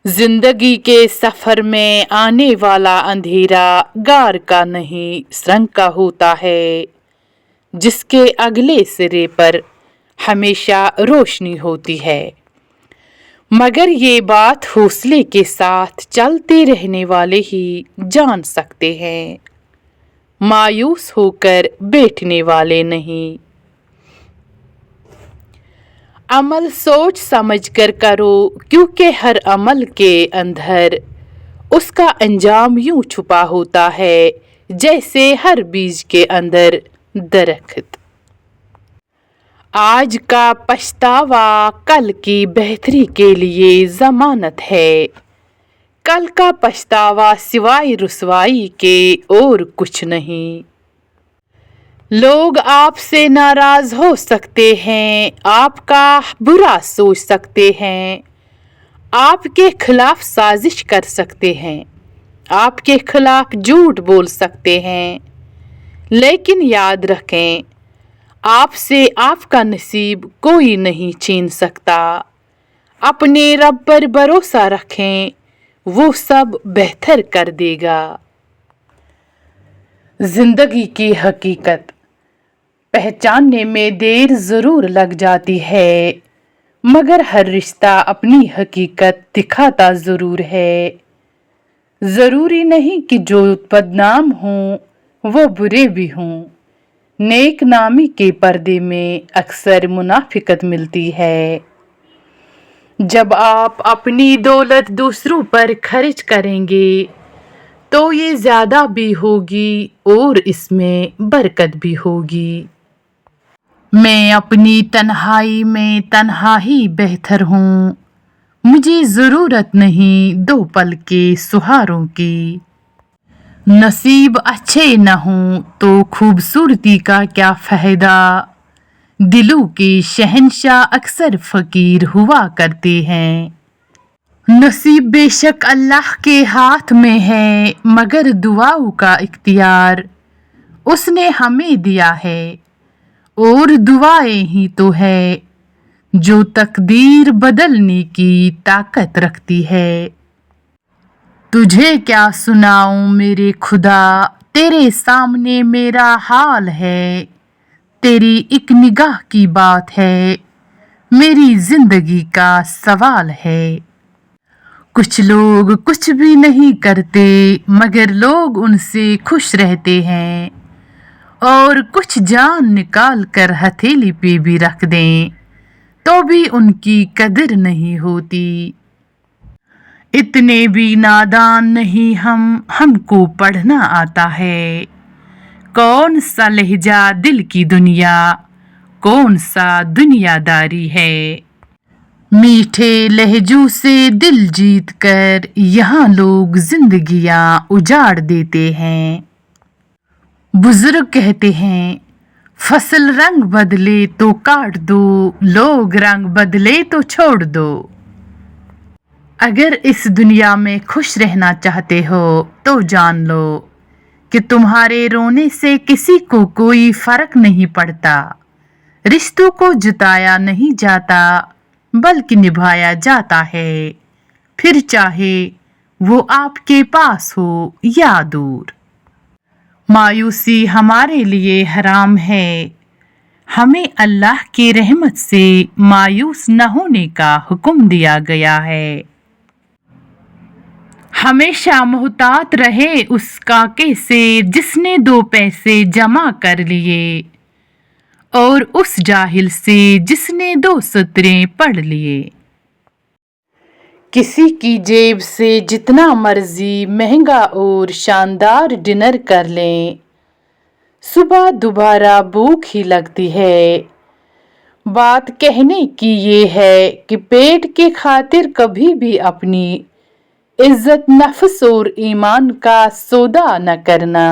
जिंदगी के सफर में आने वाला अंधेरा गार का नहीं सुरंग का होता है, जिसके अगले सिरे पर हमेशा रोशनी होती है। मगर ये बात हौसले के साथ चलते रहने वाले ही जान सकते हैं, मायूस होकर बैठने वाले नहीं। अमल सोच समझ कर करो, क्योंकि हर अमल के अंदर उसका अंजाम यूं छुपा होता है जैसे हर बीज के अंदर दरख्त। आज का पछतावा कल की बेहतरी के लिए जमानत है। कल का पछतावा सिवाय रुसवाई के और कुछ नहीं। लोग आपसे नाराज हो सकते हैं, आपका बुरा सोच सकते हैं, आपके खिलाफ साजिश कर सकते हैं, आपके खिलाफ झूठ बोल सकते हैं, लेकिन याद रखें, आपसे आपका नसीब कोई नहीं छीन सकता। अपने रब पर भरोसा रखें, वो सब बेहतर कर देगा। जिंदगी की हकीकत पहचानने में देर जरूर लग जाती है, मगर हर रिश्ता अपनी हकीकत दिखाता जरूर है। जरूरी नहीं कि जो बदनाम हों वो बुरे भी हों। नेक नामी के पर्दे में अक्सर मुनाफिकत मिलती है। जब आप अपनी दौलत दूसरों पर खर्च करेंगे तो ये ज्यादा भी होगी और इसमें बरकत भी होगी। मैं अपनी तन्हाई में तन्हा ही बेहतर हूँ, मुझे जरूरत नहीं दो पल के सुहारों की। नसीब अच्छे न हों तो खूबसूरती का क्या फायदा। दिलों के शहंशाह अक्सर फकीर हुआ करते हैं। नसीब बेशक अल्लाह के हाथ में है, मगर दुआओं का इख्तियार उसने हमें दिया है। और दुआएं ही तो है जो तकदीर बदलने की ताकत रखती है। तुझे क्या सुनाऊं मेरे खुदा, तेरे सामने मेरा हाल है। तेरी एक निगाह की बात है, मेरी जिंदगी का सवाल है। कुछ लोग कुछ भी नहीं करते, मगर लोग उनसे खुश रहते हैं। और कुछ जान निकाल कर हथेली पे भी रख दें तो भी उनकी कदर नहीं होती। इतने भी नादान नहीं हमको पढ़ना आता है। कौन सा लहजा दिल की दुनिया, कौन सा दुनियादारी है। मीठे लहजों से दिल जीत कर यहाँ लोग जिंदगियां उजाड़ देते हैं। बुजुर्ग कहते हैं, फसल रंग बदले तो काट दो, लोग रंग बदले तो छोड़ दो। अगर इस दुनिया में खुश रहना चाहते हो तो जान लो कि तुम्हारे रोने से किसी को कोई फर्क नहीं पड़ता। रिश्तों को जताया नहीं जाता, बल्कि निभाया जाता है, फिर चाहे वो आपके पास हो या दूर। मायूसी हमारे लिए हराम है, हमें अल्लाह की रहमत से मायूस न होने का हुक्म दिया गया है। हमेशा मोहतात रहे उस काके से जिसने 2 पैसे जमा कर लिए, और उस जाहिल से जिसने 2 सतरें पढ़ लिए। किसी की जेब से जितना मर्जी महंगा और शानदार डिनर कर लें, सुबह दोबारा भूख ही लगती है। बात कहने की ये है कि पेट के खातिर कभी भी अपनी इज्जत नफ्स और ईमान का सौदा न करना।